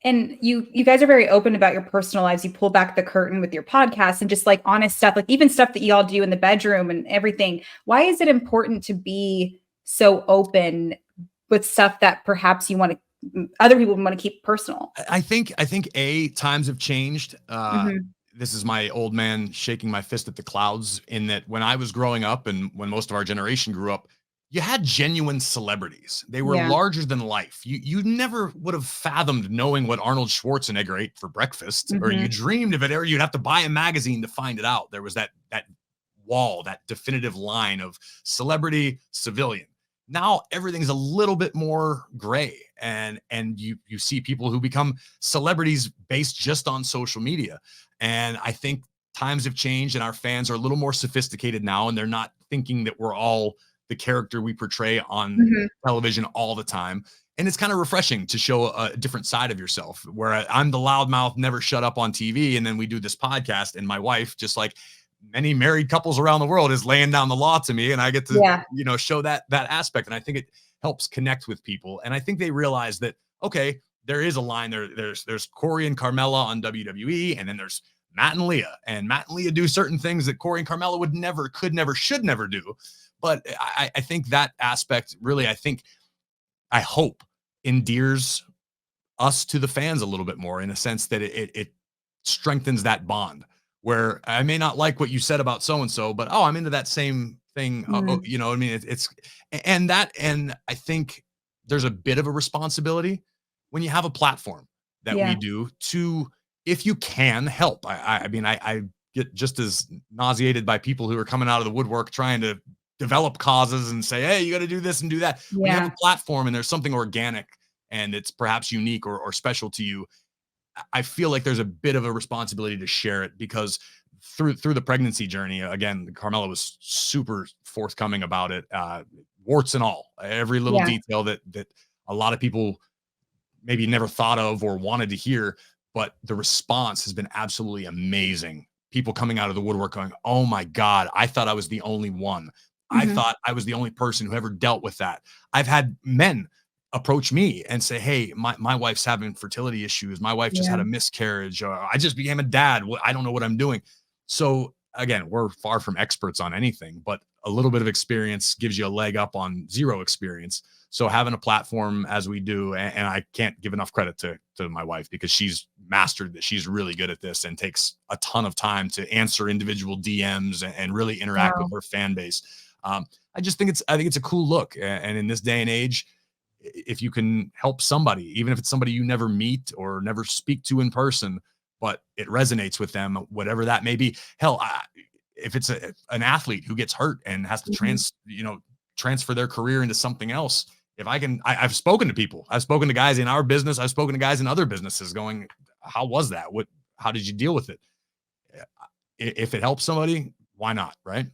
And you guys are very open about your personal lives. You pull back the curtain with your podcast and just like honest stuff, like even stuff that y'all do in the bedroom and everything. Why is it important to be so open with stuff that perhaps you want to other people want to keep personal? I think times have changed. Mhm. This is my old man shaking my fist at the clouds, in that when I was growing up and when most of our generation grew up, you had genuine celebrities. They were Yeah. larger than life. You never would have fathomed knowing what Arnold Schwarzenegger ate for breakfast, or you Mhm. dreamed of it, or you'd have to buy a magazine to find it out. There was that wall, that definitive line of celebrity, civilian. Now everything's a little bit more gray, and you see people who become celebrities based just on social media. And I think times have changed and our fans are a little more sophisticated now, and they're not thinking that we're all the character we portray on Mhm. television all the time. And it's kind of refreshing to show a different side of yourself, where I'm the loudmouth, never shut up on TV. And then we do this podcast, and my wife, just like many married couples around the world, is laying down the law to me, and I get to, Yeah. show that aspect. And I think it helps connect with people. And I think they realize that, okay, there is a line there. There's Corey and Carmella on WWE, and then there's Matt and Leah. And Matt and Leah do certain things that Corey and Carmella would never, could never, should never do. But I think that aspect really, I hope, endears us to the fans a little bit more, in a sense that it strengthens that bond, where I may not like what you said about so and so, but I'm into that same thing. Mhm. You know what I mean? And I think there's a bit of a responsibility when you have a platform that we Yeah. do to, if you can help. I mean, I get just as nauseated by people who are coming out of the woodwork trying to develop causes and say, hey, you got to do this and do that. When you have Yeah. a platform and there's something organic and it's perhaps unique or special to you, I feel like there's a bit of a responsibility to share it, because through the pregnancy journey, again, Carmela was super forthcoming about it, warts and all, every little Yeah. detail that a lot of people maybe never thought of or wanted to hear. But the response has been absolutely amazing. People coming out of the woodwork going, oh my God, I thought I was the only one. I Mhm. thought I was the only person who ever dealt with that. I've had men approach me and say, hey, my wife's having fertility issues. My wife just Yeah. had a miscarriage. Or I just became a dad. I don't know what I'm doing. So again, we're far from experts on anything, but a little bit of experience gives you a leg up on zero experience. So having a platform as we do, and I can't give enough credit to my wife, because she's mastered this. She's really good at this and takes a ton of time to answer individual DMs and really interact with Wow. her fan base. I think it's a cool look. And in this day and age, if you can help somebody, even if it's somebody you never meet or never speak to in person, but it resonates with them, whatever that may be. Hell, if it's an athlete who gets hurt and has to Mhm. transfer their career into something else, if I can, I've spoken to people. I've spoken to guys in our business. I've spoken to guys in other businesses going, how was that? How did you deal with it? If it helps somebody, why not? Right.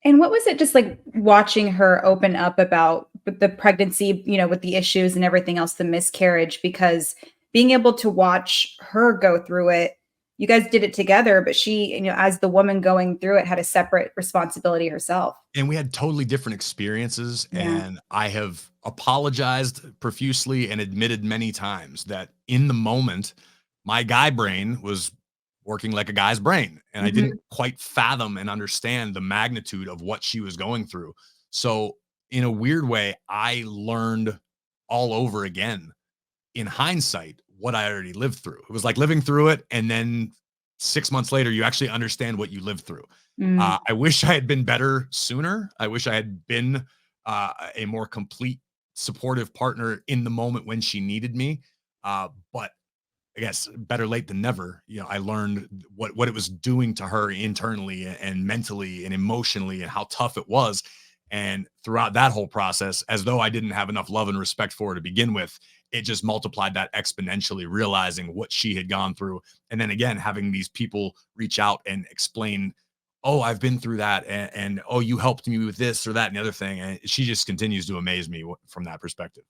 And what was it just like watching her open up about with the pregnancy, with the issues and everything else, the miscarriage, because being able to watch her go through it, you guys did it together, but she, as the woman going through it, had a separate responsibility herself. And we had totally different experiences. Yeah. And I have apologized profusely and admitted many times that in the moment, my guy brain was working like a guy's brain. And I didn't Mhm. quite fathom and understand the magnitude of what she was going through. So, in a weird way, I learned all over again, in hindsight, what I already lived through. It was like living through it, and then 6 months later, you actually understand what you lived through. Mm. I wish I had been better sooner. I wish I had been a more complete, supportive partner in the moment when she needed me. But I guess better late than never. I learned what it was doing to her internally and mentally and emotionally, and how tough it was. And throughout that whole process, as though I didn't have enough love and respect for her to begin with, it just multiplied that exponentially, realizing what she had gone through. And then again, having these people reach out and explain, oh, I've been through that. And oh, you helped me with this or that and the other thing. And she just continues to amaze me from that perspective.